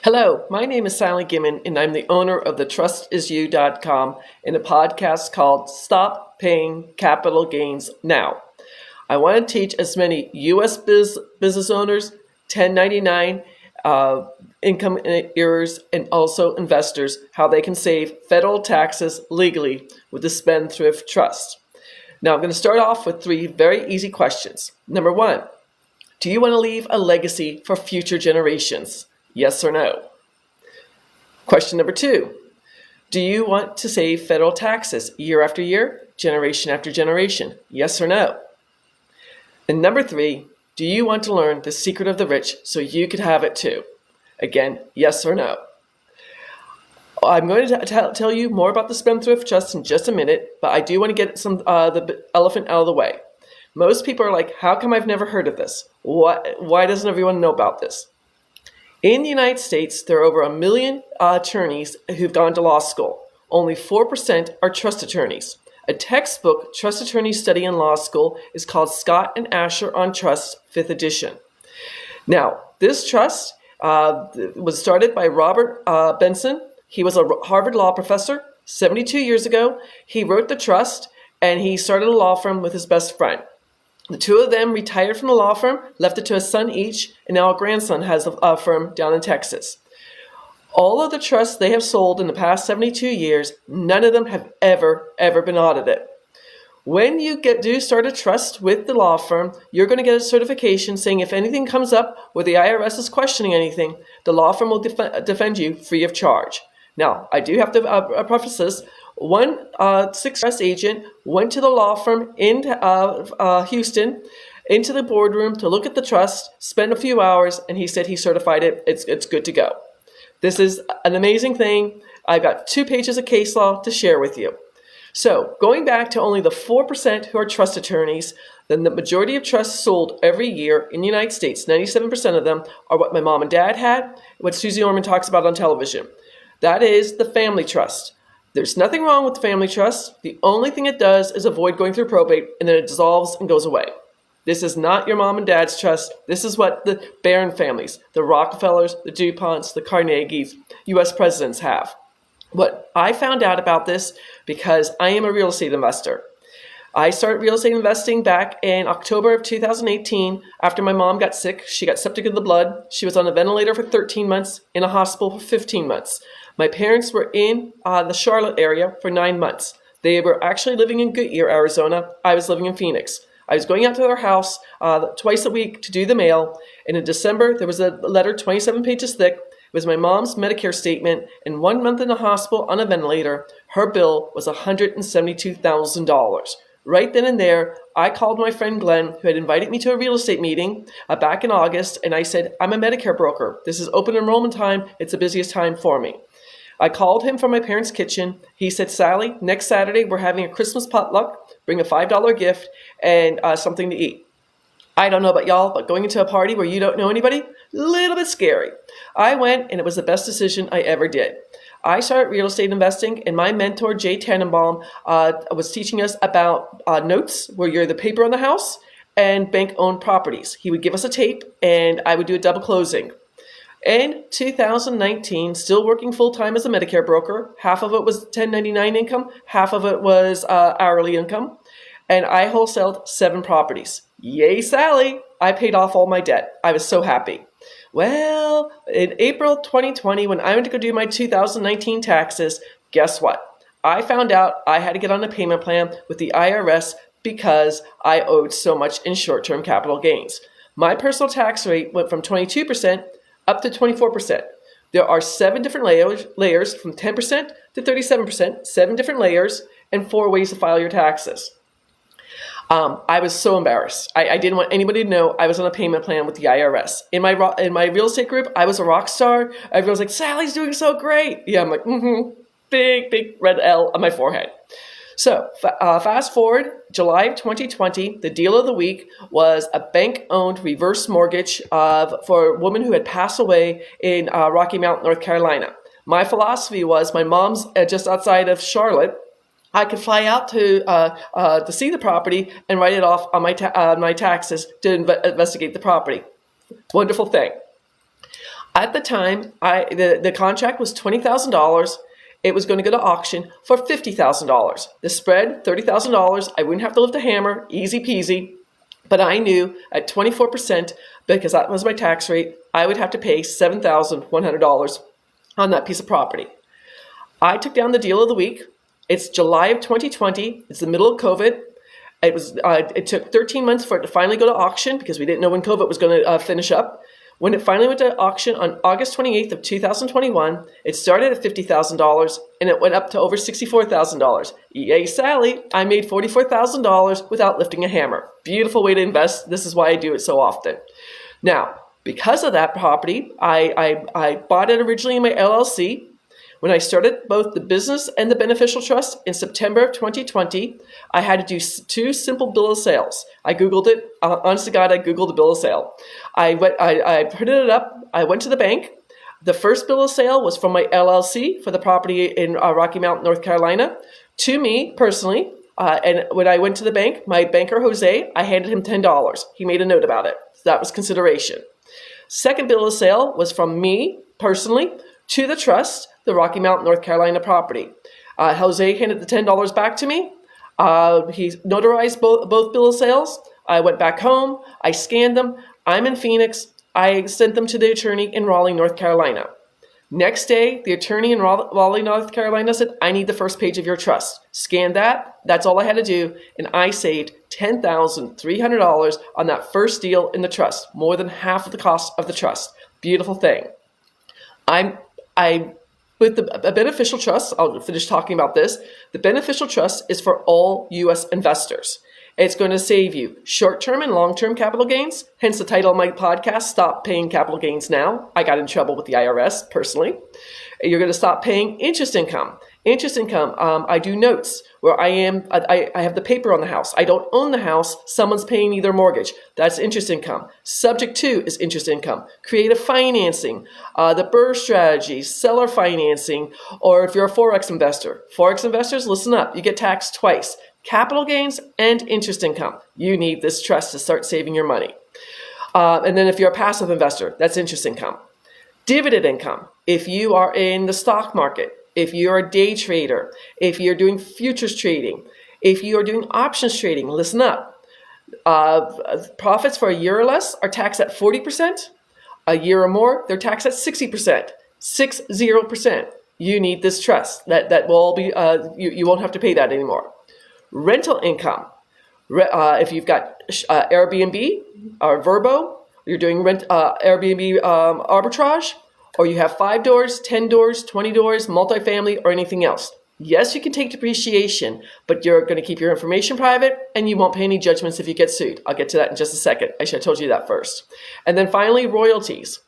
Hello, my name is Sally Gimmon, and I'm the owner of the TrustIsYou.com and a podcast called Stop Paying Capital Gains Now. I want to teach as many U.S. business owners, 1099 income earners, and also investors how they can save federal taxes legally with the Spendthrift Trust. Now, I'm going to start off with three very easy questions. Number one, do you want to leave a legacy for future generations? Yes or no? Question number two, do you want to save federal taxes year after year, generation after generation? Yes or no? And number three, do you want to learn the secret of the rich so you could have it too? Again, yes or no? I'm going to tell you more about the Spendthrift Trust in just a minute, but I do want to get the elephant out of the way. Most people are like, how come I've never heard of this? Why doesn't everyone know about this? In the United States, there are over 1 million attorneys who've gone to law school. Only 4% are trust attorneys. A textbook trust attorney study in law school is called Scott and Asher on Trust, 5th edition. Now, this trust was started by Robert Benson. He was a Harvard law professor 72 years ago. He wrote the trust, and he started a law firm with his best friend. The two of them retired from the law firm, left it to a son each, and now a grandson has a firm down in Texas. All of the trusts they have sold in the past 72 years, none of them have ever been audited. When you do start a trust with the law firm, you're going to get a certification saying if anything comes up where the IRS is questioning anything, the law firm will defend you free of charge. Now, I do have to preface this. One IRS agent went to the law firm in Houston, into the boardroom to look at the trust, spent a few hours, and he said he certified it. It's good to go. This is an amazing thing. I've got 2 pages of case law to share with you. So, going back to only the 4% who are trust attorneys, then the majority of trusts sold every year in the United States, 97% of them, are what my mom and dad had, what Susie Orman talks about on television. That is the family trust. There's nothing wrong with the family trust. The only thing it does is avoid going through probate, and then it dissolves and goes away. This is not your mom and dad's trust. This is what the Barron families, the Rockefellers, the DuPonts, the Carnegies, U.S. presidents have. What I found out about this because I am a real estate investor. I started real estate investing back in October of 2018 after my mom got sick. She got septic in the blood. She was on a ventilator for 13 months, in a hospital for 15 months. My parents were in the Charlotte area for 9 months. They were actually living in Goodyear, Arizona. I was living in Phoenix. I was going out to their house twice a week to do the mail. And in December, there was a letter 27 pages thick. It was my mom's Medicare statement. And 1 month in the hospital on a ventilator, her bill was $172,000. Right then and there, I called my friend Glenn, who had invited me to a real estate meeting back in August, and I said, I'm a Medicare broker. This is open enrollment time. It's the busiest time for me. I called him from my parents' kitchen. He said, Sally, next Saturday, we're having a Christmas potluck. Bring a $5 gift and something to eat. I don't know about y'all, but going into a party where you don't know anybody, a little bit scary. I went, and it was the best decision I ever did. I started real estate investing, and my mentor, Jay Tannenbaum, was teaching us about notes, where you're the paper on the house, and bank-owned properties. He would give us a tape, and I would do a double closing. In 2019, still working full-time as a Medicare broker. Half of it was 1099 income, half of it was hourly income, and I wholesaled 7 properties. Yay, Sally! I paid off all my debt. I was so happy. Well, in April 2020, when I went to go do my 2019 taxes, guess what? I found out I had to get on a payment plan with the IRS because I owed so much in short-term capital gains. My personal tax rate went from 22% up to 24%. There are 7 different layers from 10% to 37%, 7 different layers, and 4 ways to file your taxes. I was so embarrassed. I didn't want anybody to know I was on a payment plan with the IRS. In my real estate group, I was a rock star. Everyone was like, Sally's doing so great. Yeah, I'm like, big red L on my forehead. So fast forward, July of 2020, the deal of the week was a bank-owned reverse mortgage for a woman who had passed away in Rocky Mount, North Carolina. My philosophy was my mom's just outside of Charlotte. I could fly out to see the property and write it off on my taxes to investigate the property. Wonderful thing. At the time, the contract was $20,000. It was going to go to auction for $50,000. The spread, $30,000. I wouldn't have to lift a hammer, easy peasy. But I knew at 24%, because that was my tax rate, I would have to pay $7,100 on that piece of property. I took down the deal of the week. It's July of 2020. It's the middle of COVID. It took 13 months for it to finally go to auction because we didn't know when COVID was going to finish up. When it finally went to auction on August 28th of 2021, it started at $50,000 and it went up to over $64,000. Yay, Sally! I made $44,000 without lifting a hammer. Beautiful way to invest. This is why I do it so often. Now, because of that property, I bought it originally in my LLC. When I started both the business and the beneficial trust in September of 2020, I had to do two simple bill of sales. I Googled it. Honest to God, I Googled the bill of sale. I printed it up. I went to the bank. The first bill of sale was from my LLC for the property in Rocky Mount, North Carolina, to me personally. And when I went to the bank, my banker, Jose, I handed him $10. He made a note about it. So that was consideration. Second bill of sale was from me personally to the trust, the Rocky Mount, North Carolina property. Jose handed the $10 back to me. He notarized both bill of sales. I went back home. I scanned them. I'm in Phoenix. I sent them to the attorney in Raleigh, North Carolina. Next day, the attorney in Raleigh, North Carolina said, I need the first page of your trust. Scanned that. That's all I had to do. And I saved $10,300 on that first deal in the trust, more than half of the cost of the trust. Beautiful thing. With the beneficial trust, I'll finish talking about this. The beneficial trust is for all U.S. investors. It's going to save you short-term and long-term capital gains. Hence the title of my podcast, Stop Paying Capital Gains Now. I got in trouble with the IRS personally. You're going to stop paying interest income. Interest income, I do notes where I have the paper on the house. I don't own the house. Someone's paying me their mortgage. That's interest income. Subject to is interest income. Creative financing, the BRRRR strategies, seller financing, or if you're a forex investor. Forex investors, listen up. You get taxed twice. Capital gains and interest income. You need this trust to start saving your money. And then if you're a passive investor, that's interest income. Dividend income. If you are in the stock market, if you're a day trader, if you're doing futures trading, if you are doing options trading, listen up. Profits for a year or less are taxed at 40%. A year or more, they're taxed at 60%. 60%. You need this trust. That will all be, you won't have to pay that anymore. Rental income. If you've got Airbnb or Vrbo, you're doing Airbnb arbitrage, or you have 5 doors, 10 doors, 20 doors, multifamily, or anything else. Yes, you can take depreciation, but you're going to keep your information private, and you won't pay any judgments if you get sued. I'll get to that in just a second. I should have told you that first. And then finally, royalties.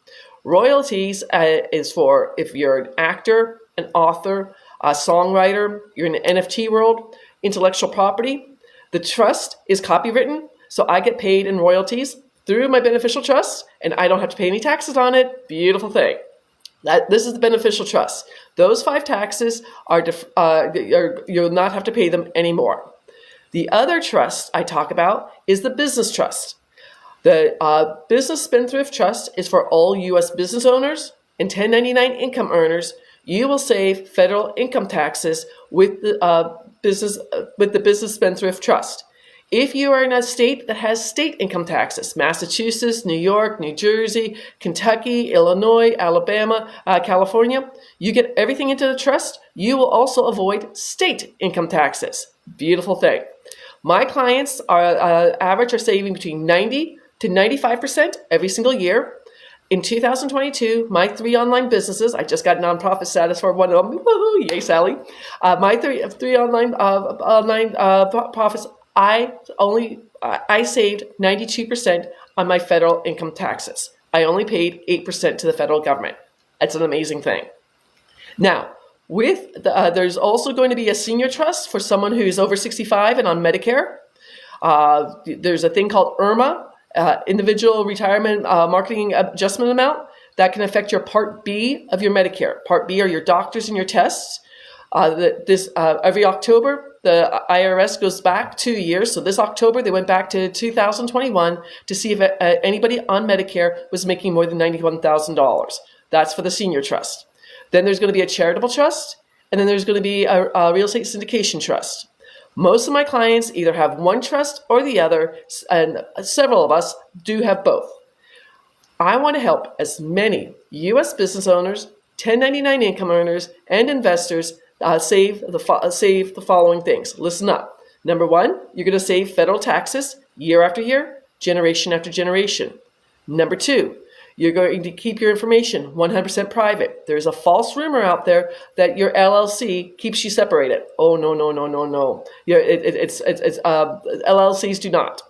Royalties is for if you're an actor, an author, a songwriter, you're in the NFT world, intellectual property. The trust is copywritten, so I get paid in royalties through my beneficial trust, and I don't have to pay any taxes on it. Beautiful thing. This is the beneficial trust. Those 5 taxes you'll not have to pay them anymore. The other trust I talk about is the business trust. The business spendthrift trust is for all U.S. business owners and 1099 income earners. You will save federal income taxes with the business spendthrift trust. If you are in a state that has state income taxes, Massachusetts, New York, New Jersey, Kentucky, Illinois, Alabama, California, you get everything into the trust. You will also avoid state income taxes. Beautiful thing. My clients are saving between 90 to 95% every single year. In 2022, my 3 online businesses, I just got nonprofit status for one of them. Woohoo, yay, Sally. My three online profits, I saved 92% on my federal income taxes. I only paid 8% to the federal government. That's an amazing thing. Now, there's also going to be a senior trust for someone who's over 65 and on Medicare. There's a thing called IRMA, Individual Retirement Marketing Adjustment Amount, that can affect your Part B of your Medicare. Part B are your doctors and your tests. Every October, the IRS goes back 2 years. So this October, they went back to 2021 to see if anybody on Medicare was making more than $91,000. That's for the senior trust. Then there's going to be a charitable trust, and then there's going to be a real estate syndication trust. Most of my clients either have one trust or the other, and several of us do have both. I want to help as many U.S. business owners, 1099 income earners, and investors save the following things. Listen up. Number one, you're going to save federal taxes year after year, generation after generation. Number two, you're going to keep your information 100% private. There's a false rumor out there that your LLC keeps you separated. Oh, no, no, no, no, no. LLCs do not.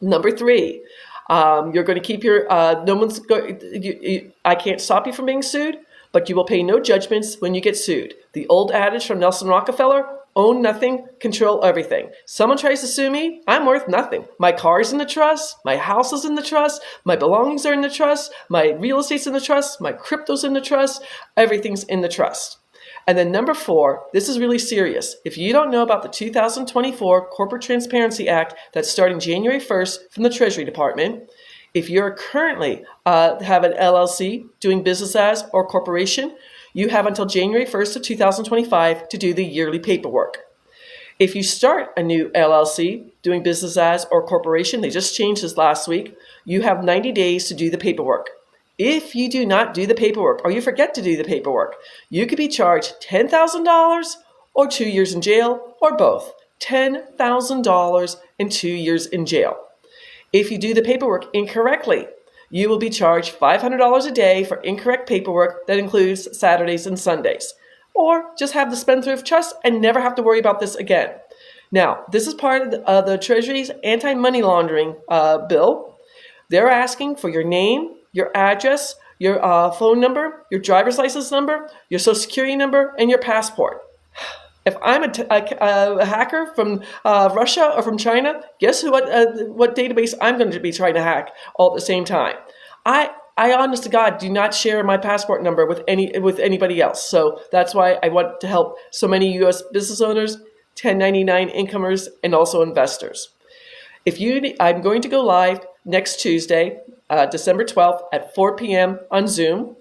Number three, you're going to keep your, I can't stop you from being sued, but you will pay no judgments when you get sued. The old adage from Nelson Rockefeller, own nothing, control everything. Someone tries to sue me, I'm worth nothing. My car's in the trust, my house is in the trust, my belongings are in the trust, my real estate's in the trust, my crypto's in the trust, everything's in the trust. And then number four, this is really serious. If you don't know about the 2024 Corporate Transparency Act that's starting January 1st from the Treasury Department, if you're currently have an LLC doing business as or corporation, you have until January 1st of 2025 to do the yearly paperwork. If you start a new LLC doing business as or corporation, they just changed this last week, you have 90 days to do the paperwork. If you do not do the paperwork or you forget to do the paperwork, you could be charged $10,000 or 2 years in jail or both. $10,000 and 2 years in jail. If you do the paperwork incorrectly, you will be charged $500 a day for incorrect paperwork that includes Saturdays and Sundays. Or just have the Spendthrift Trust and never have to worry about this again. Now, this is part of the Treasury's anti-money laundering bill. They're asking for your name, your address, your phone number, your driver's license number, your social security number, and your passport. If I'm a hacker from Russia or from China, guess what database I'm going to be trying to hack all at the same time? I honest to God, do not share my passport number with anybody else. So that's why I want to help so many U.S. business owners, 1099 incomers, and also investors. I'm going to go live next Tuesday, December 12th at 4 p.m. on Zoom.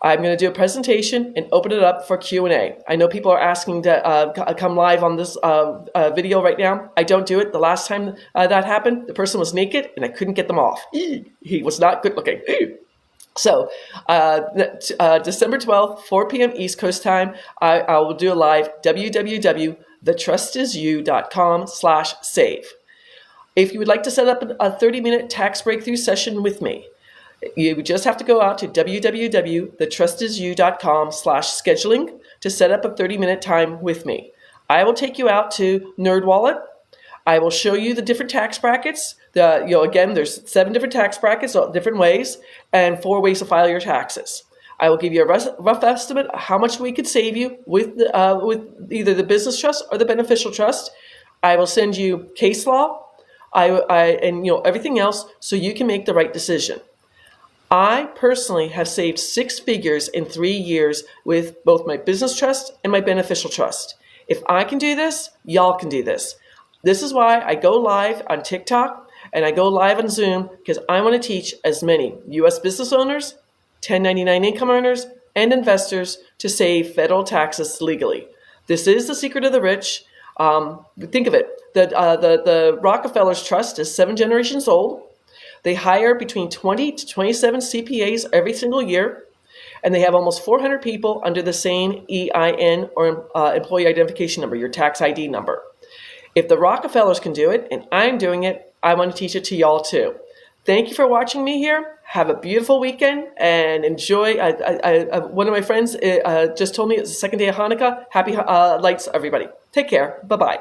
I'm going to do a presentation and open it up for Q&A. I know people are asking to come live on this video right now. I don't do it. The last time that happened, the person was naked and I couldn't get them off. He was not good looking. So December 12th, 4 p.m. East Coast time, I will do a live www.thetrustisyou.com/save. If you would like to set up a 30-minute tax breakthrough session with me, you just have to go out to www.thetrustisyou.com/scheduling to set up a 30-minute time with me. I will take you out to NerdWallet. I will show you the different tax brackets. Again, there's 7 different tax brackets, different ways, and 4 ways to file your taxes. I will give you a rough estimate of how much we could save you with either the business trust or the beneficial trust. I will send you case law, and everything else, so you can make the right decision. I personally have saved 6 figures in 3 years with both my business trust and my beneficial trust. If I can do this, y'all can do this. This is why I go live on TikTok and I go live on Zoom, because I want to teach as many U.S. business owners, 1099 income earners, and investors to save federal taxes legally. This is the secret of the rich. Think of it. The Rockefellers Trust is 7 generations old. They hire between 20 to 27 CPAs every single year, and they have almost 400 people under the same EIN or employee identification number, your tax ID number. If the Rockefellers can do it, and I'm doing it, I want to teach it to y'all too. Thank you for watching me here. Have a beautiful weekend and enjoy. One of my friends just told me it's the second day of Hanukkah. Happy lights, everybody. Take care. Bye-bye.